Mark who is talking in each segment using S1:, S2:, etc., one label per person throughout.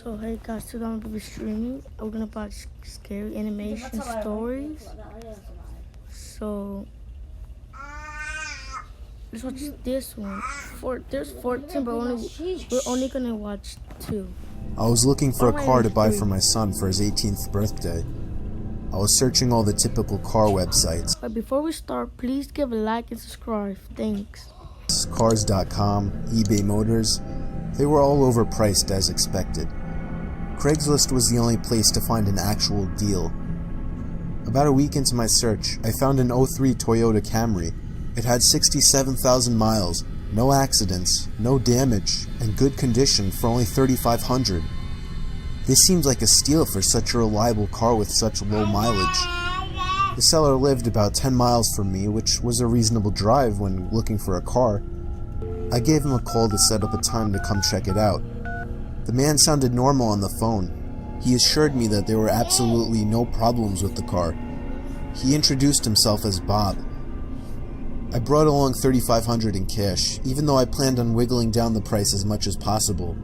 S1: So hey guys, today I'm gonna be streaming. We're gonna watch scary animation stories. So let's watch this one. There's 14, but we're only gonna watch 2.
S2: I was looking for a car to buy for my son for his 18th birthday. I was searching all the typical car websites.
S1: But before we start, please give a like and subscribe. Thanks.
S2: Cars.com, eBay Motors, they were all overpriced as expected. Craigslist was the only place to find an actual deal. About a week into my search, I found an 03 Toyota Camry. It had 67,000 miles, no accidents, no damage, and good condition for only $3,500. This seems like a steal for such a reliable car with such low mileage. The seller lived about 10 miles from me, which was a reasonable drive when looking for a car. I gave him a call to set up a time to come check it out. The man sounded normal on the phone. He assured me that there were absolutely no problems with the car. He introduced himself as Bob. I brought along $3,500 in cash, even though I planned on wiggling down the price as much as possible.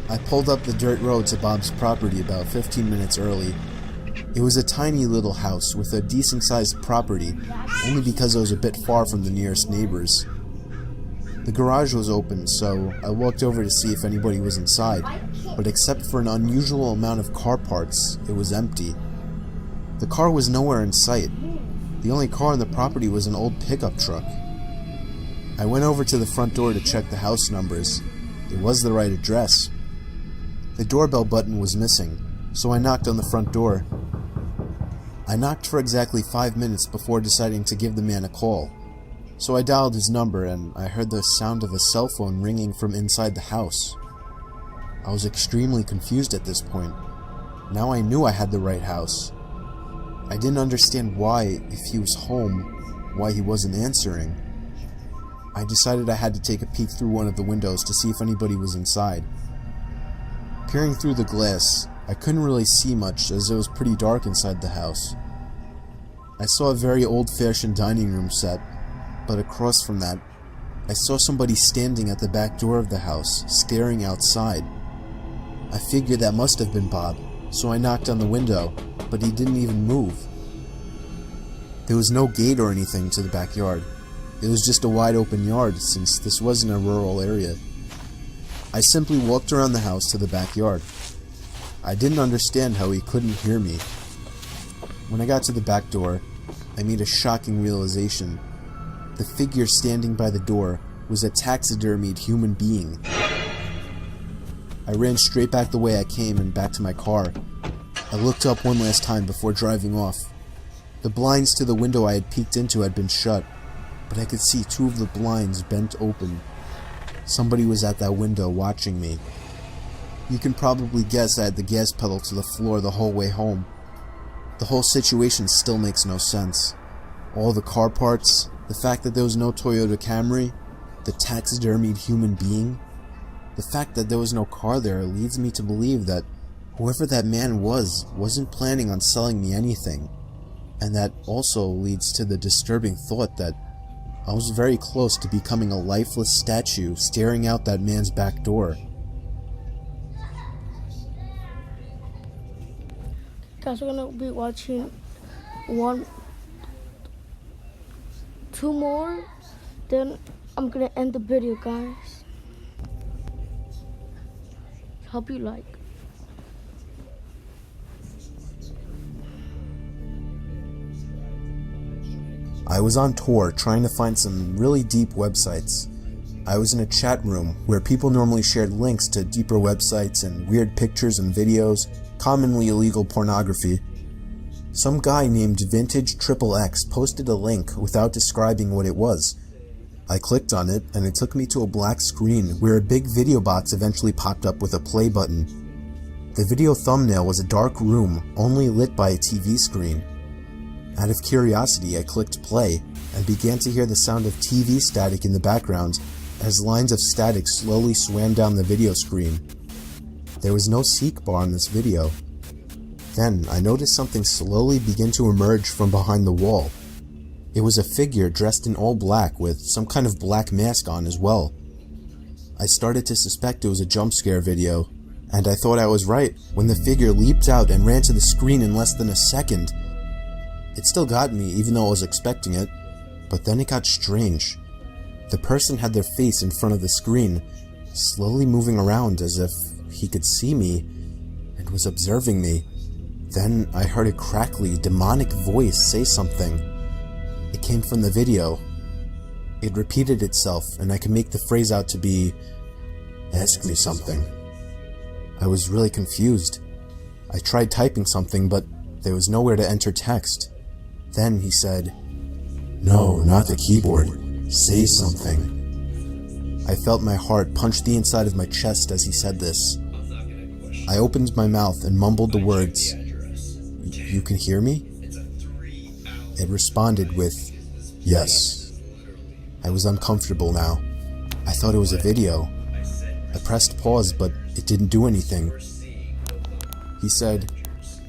S2: I pulled up the dirt road to Bob's property about 15 minutes early. It was a tiny little house with a decent-sized property, only because I was a bit far from the nearest neighbors. The garage was open, so I walked over to see if anybody was inside, but except for an unusual amount of car parts, it was empty. The car was nowhere in sight. The only car on the property was an old pickup truck. I went over to the front door to check the house numbers. It was the right address. The doorbell button was missing, so I knocked on the front door. I knocked for exactly 5 minutes before deciding to give the man a call. So I dialed his number and I heard the sound of a cell phone ringing from inside the house. I was extremely confused at this point. Now I knew I had the right house. I didn't understand why, if he was home, why he wasn't answering. I decided I had to take a peek through one of the windows to see if anybody was inside. Peering through the glass, I couldn't really see much as it was pretty dark inside the house. I saw a very old-fashioned dining room set, but across from that, I saw somebody standing at the back door of the house, staring outside. I figured that must have been Bob, so I knocked on the window, but he didn't even move. There was no gate or anything to the backyard. It was just a wide open yard since this wasn't a rural area. I simply walked around the house to the backyard. I didn't understand how he couldn't hear me. When I got to the back door, I made a shocking realization. The figure standing by the door was a taxidermied human being. I ran straight back the way I came and back to my car. I looked up one last time before driving off. The blinds to the window I had peeked into had been shut, but I could see 2 of the blinds bent open. Somebody was at that window watching me. You can probably guess I had the gas pedal to the floor the whole way home. The whole situation still makes no sense. All the car parts, the fact that there was no Toyota Camry, the taxidermied human being. The fact that there was no car there leads me to believe that whoever that man wasn't planning on selling me anything. And that also leads to the disturbing thought that I was very close to becoming a lifeless statue staring out that man's back door.
S1: Guys, we're gonna be watching 2 more, then I'm gonna end the video, guys. Hope you like.
S2: I was on tour trying to find some really deep websites. I was in a chat room where people normally shared links to deeper websites and weird pictures and videos, commonly illegal pornography. Some guy named Vintage XXX posted a link without describing what it was. I clicked on it and it took me to a black screen where a big video box eventually popped up with a play button. The video thumbnail was a dark room only lit by a TV screen. Out of curiosity, I clicked play and began to hear the sound of TV static in the background as lines of static slowly swam down the video screen. There was no seek bar in this video. Then I noticed something slowly begin to emerge from behind the wall. It was a figure dressed in all black with some kind of black mask on as well. I started to suspect it was a jump scare video, And I thought I was right when the figure leaped out and ran to the screen in less than a second. It still got me, even though I was expecting it, but then it got strange. The person had their face in front of the screen, slowly moving around as if he could see me and was observing me. Then I heard a crackly, demonic voice say something. It came from the video. It repeated itself, and I could make the phrase out to be, "Ask me something." I was really confused. I tried typing something, but there was nowhere to enter text. Then he said, "No, not the keyboard. Say something." I felt my heart punch the inside of my chest as he said this. I opened my mouth and mumbled the words, "You can hear me?" It responded with, "Yes." I was uncomfortable now. I thought it was a video. I pressed pause, but it didn't do anything. He said,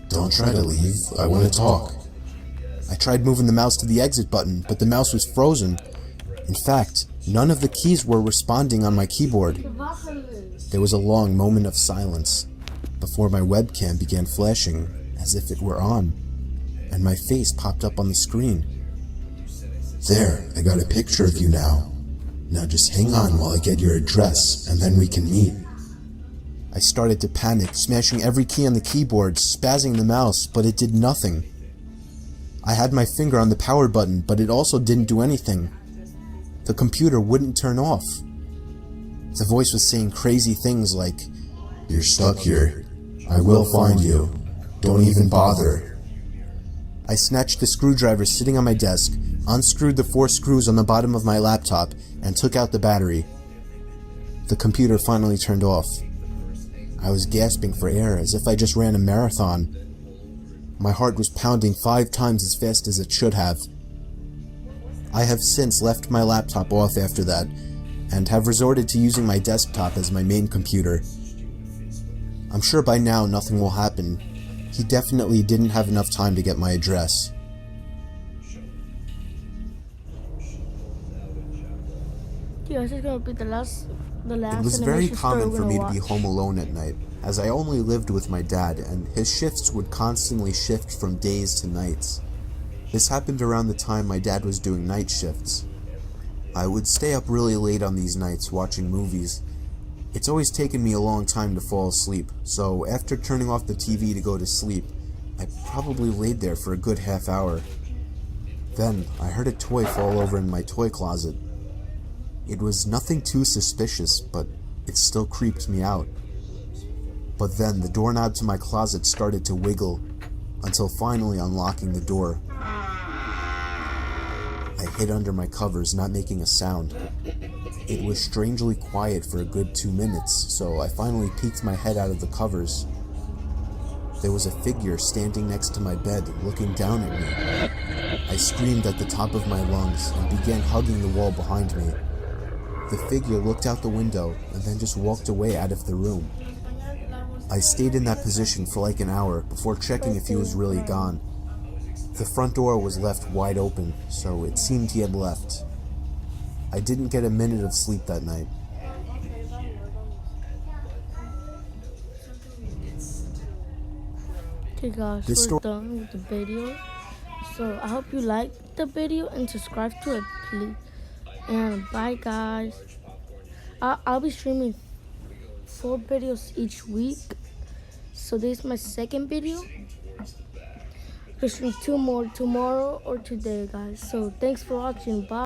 S2: "Don't try to leave. I want to talk." I tried moving the mouse to the exit button, but the mouse was frozen. In fact, none of the keys were responding on my keyboard. There was a long moment of silence before my webcam began flashing as if it were on, and my face popped up on the screen. "There, I got a picture of you now. Now just hang on while I get your address, and then we can meet." I started to panic, smashing every key on the keyboard, spazzing the mouse, but it did nothing. I had my finger on the power button, but it also didn't do anything. The computer wouldn't turn off. The voice was saying crazy things like, "You're stuck here. I will find you. Don't even bother." I snatched the screwdriver sitting on my desk, unscrewed the 4 screws on the bottom of my laptop, and took out the battery. The computer finally turned off. I was gasping for air as if I just ran a marathon. My heart was pounding 5 times as fast as it should have. I have since left my laptop off after that, and have resorted to using my desktop as my main computer. I'm sure by now nothing will happen. He definitely didn't have enough time to get my address.
S1: Yeah, this is gonna be the last
S2: It was very
S1: animation story
S2: common
S1: we're
S2: for me to
S1: gonna
S2: be
S1: watch.
S2: home alone at night, as I only lived with my dad, and his shifts would constantly shift from days to nights. This happened around the time my dad was doing night shifts. I would stay up really late on these nights watching movies. It's always taken me a long time to fall asleep, so after turning off the TV to go to sleep, I probably laid there for a good half hour. Then I heard a toy fall over in my toy closet. It was nothing too suspicious, but it still creeped me out. But then the doorknob to my closet started to wiggle, until finally unlocking the door. I hid under my covers, not making a sound. It was strangely quiet for a good 2 minutes, so I finally peeked my head out of the covers. There was a figure standing next to my bed, looking down at me. I screamed at the top of my lungs and began hugging the wall behind me. The figure looked out the window and then just walked away out of the room. I stayed in that position for like an hour before checking if he was really gone. The front door was left wide open, so it seemed he had left. I didn't get a minute of sleep that night.
S1: Okay guys,
S2: This
S1: we're
S2: story-
S1: done with the video. So I hope you liked the video and subscribe to it, please. And bye guys. I'll be streaming 4 videos each week. So this is my second video. I'll stream 2 more tomorrow or today, guys. So thanks for watching. Bye.